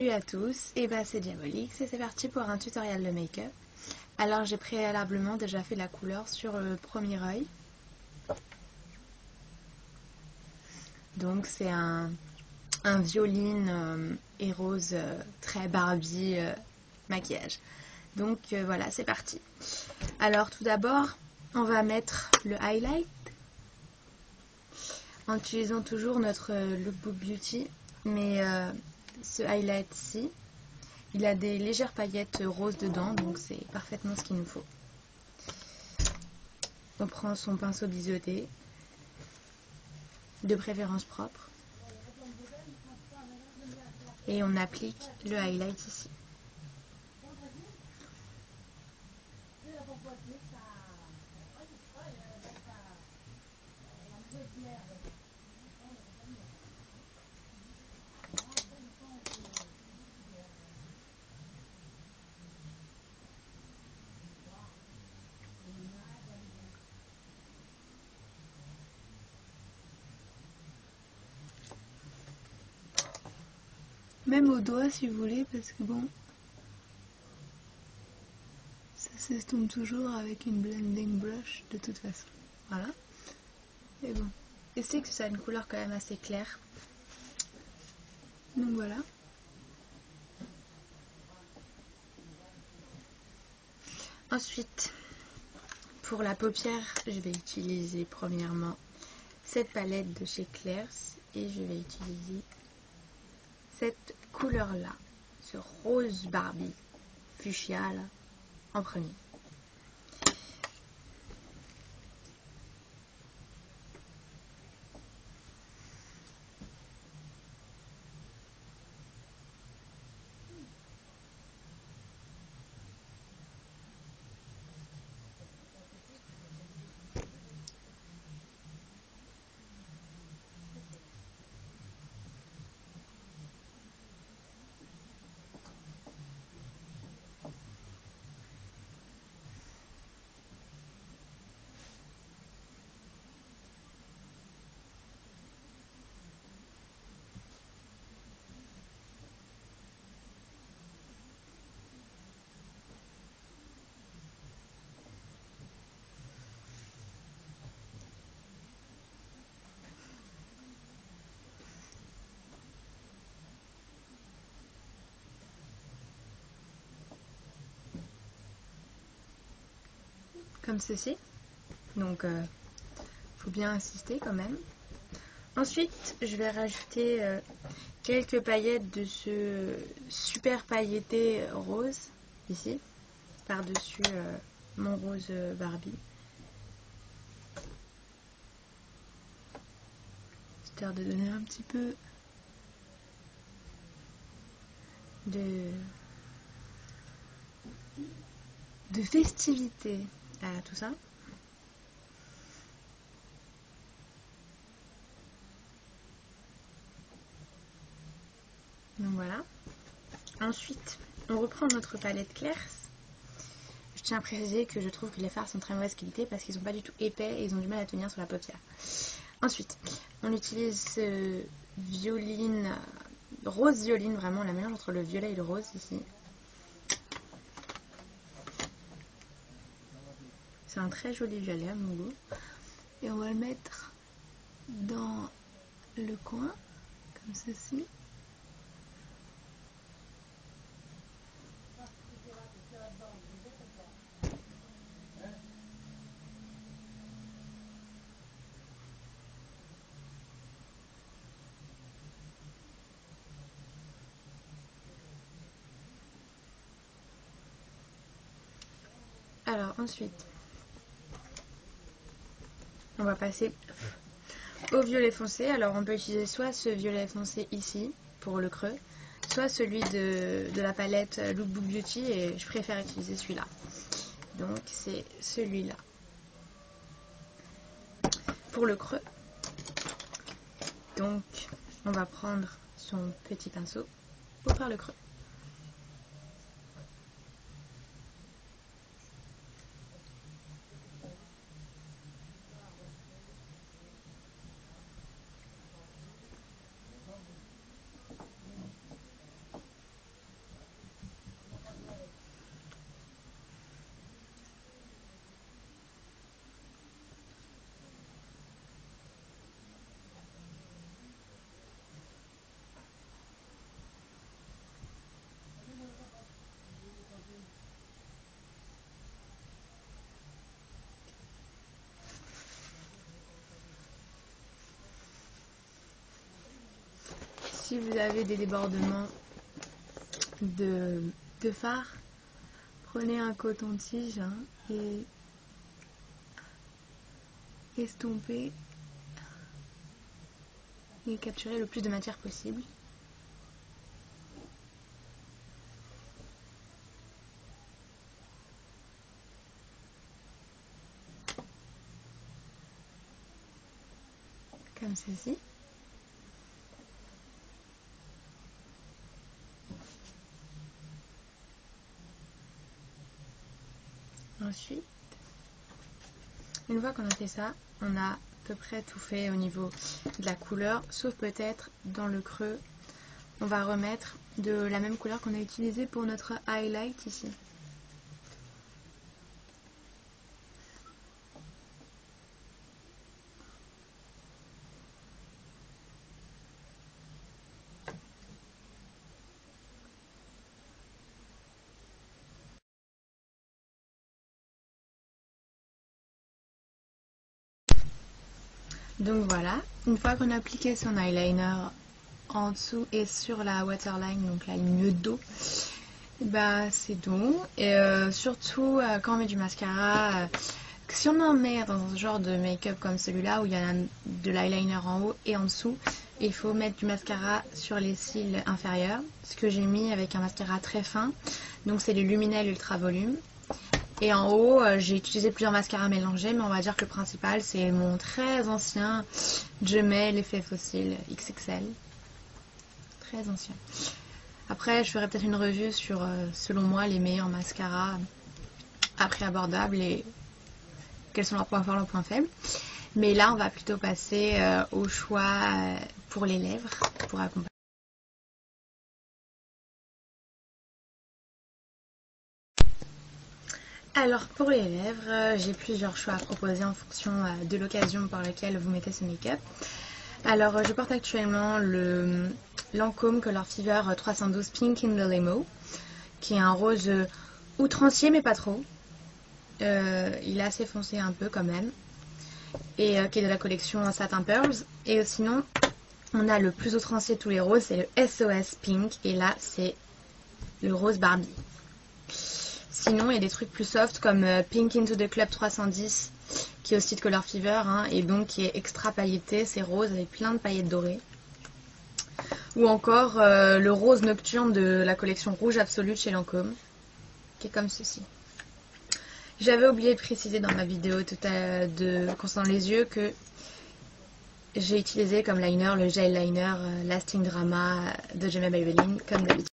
Salut à tous, et bah c'est Diabolix et c'est parti pour un tutoriel de make-up. Alors j'ai préalablement déjà fait la couleur sur le premier œil. Donc c'est un violine et rose très Barbie maquillage. Donc voilà, c'est parti. Alors tout d'abord, on va mettre le highlight en utilisant toujours notre Lookbook Beauty, mais ce highlight-ci, il a des légères paillettes roses dedans, donc c'est parfaitement ce qu'il nous faut. On prend son pinceau biseauté, de préférence propre, et on applique le highlight ici. Même au doigt si vous voulez, parce que bon, ça s'estompe toujours avec une blending brush de toute façon. Voilà. Et bon, et c'est que ça a une couleur quand même assez claire. Donc voilà. Ensuite, pour la paupière, je vais utiliser premièrement cette palette de chez Claire's et je vais utiliser cette couleur là, ce rose Barbie fuchsia là, en premier. Comme ceci. Donc faut bien insister quand même. Ensuite, je vais rajouter quelques paillettes de ce super pailleté rose ici, par-dessus mon rose Barbie. Histoire de donner un petit peu de festivité à tout ça. Donc voilà. Ensuite, on reprend notre palette Claire's. Je tiens à préciser que je trouve que les fards sont de très mauvaise qualité parce qu'ils sont pas du tout épais et ils ont du mal à tenir sur la paupière. Ensuite, on utilise ce violine, rose violine, vraiment la mélange entre le violet et le rose ici. C'est un très joli violet à mon goût. Et on va le mettre dans le coin, comme ceci. Alors ensuite, on va passer au violet foncé. Alors on peut utiliser soit ce violet foncé ici, pour le creux, soit celui de la palette Lookbook Beauty, et je préfère utiliser celui-là. Donc c'est celui-là. Pour le creux, donc on va prendre son petit pinceau pour faire le creux. si vous avez des débordements de fard, prenez un coton-tige et estompez et capturez le plus de matière possible. Comme ceci. Ensuite, une fois qu'on a fait ça, on a à peu près tout fait au niveau de la couleur, sauf peut-être dans le creux, on va remettre de la même couleur qu'on a utilisée pour notre highlight ici. Donc voilà, une fois qu'on a appliqué son eyeliner en dessous et sur la waterline, donc la ligne d'eau, bah c'est bon. Et surtout quand on met du mascara, si on en met dans un genre de make-up comme celui-là où il y a de l'eyeliner en haut et en dessous, il faut mettre du mascara sur les cils inférieurs, ce que j'ai mis avec un mascara très fin, donc c'est le Luminel Ultra Volume. Et en haut, j'ai utilisé plusieurs mascaras mélangés, mais on va dire que le principal, c'est mon très ancien Jumel Effet Fossile XXL. Très ancien. Après, je ferai peut-être une revue sur, selon moi, les meilleurs mascaras à prix abordable et quels sont leurs points forts, leurs points faibles. Mais là, on va plutôt passer au choix pour les lèvres, pour accompagner. Alors pour les lèvres, j'ai plusieurs choix à proposer en fonction de l'occasion par laquelle vous mettez ce make-up. Alors je porte actuellement le Lancôme Color Fever 312 Pink in the Limo, qui est un rose outrancier mais pas trop. Il est assez foncé un peu quand même, et qui est de la collection Satin Pearls. Et sinon, on a le plus outrancier de tous les roses, c'est le SOS Pink, et là c'est le rose Barbie. Sinon, il y a des trucs plus soft comme Pink into the Club 310, qui est aussi de Color Fever, et donc qui est extra pailleté, c'est rose avec plein de paillettes dorées. Ou encore le rose nocturne de la collection Rouge Absolue chez Lancôme, qui est comme ceci. J'avais oublié de préciser dans ma vidéo concernant les yeux que j'ai utilisé comme liner le gel liner Lasting Drama de Gemma Maybelline, comme d'habitude.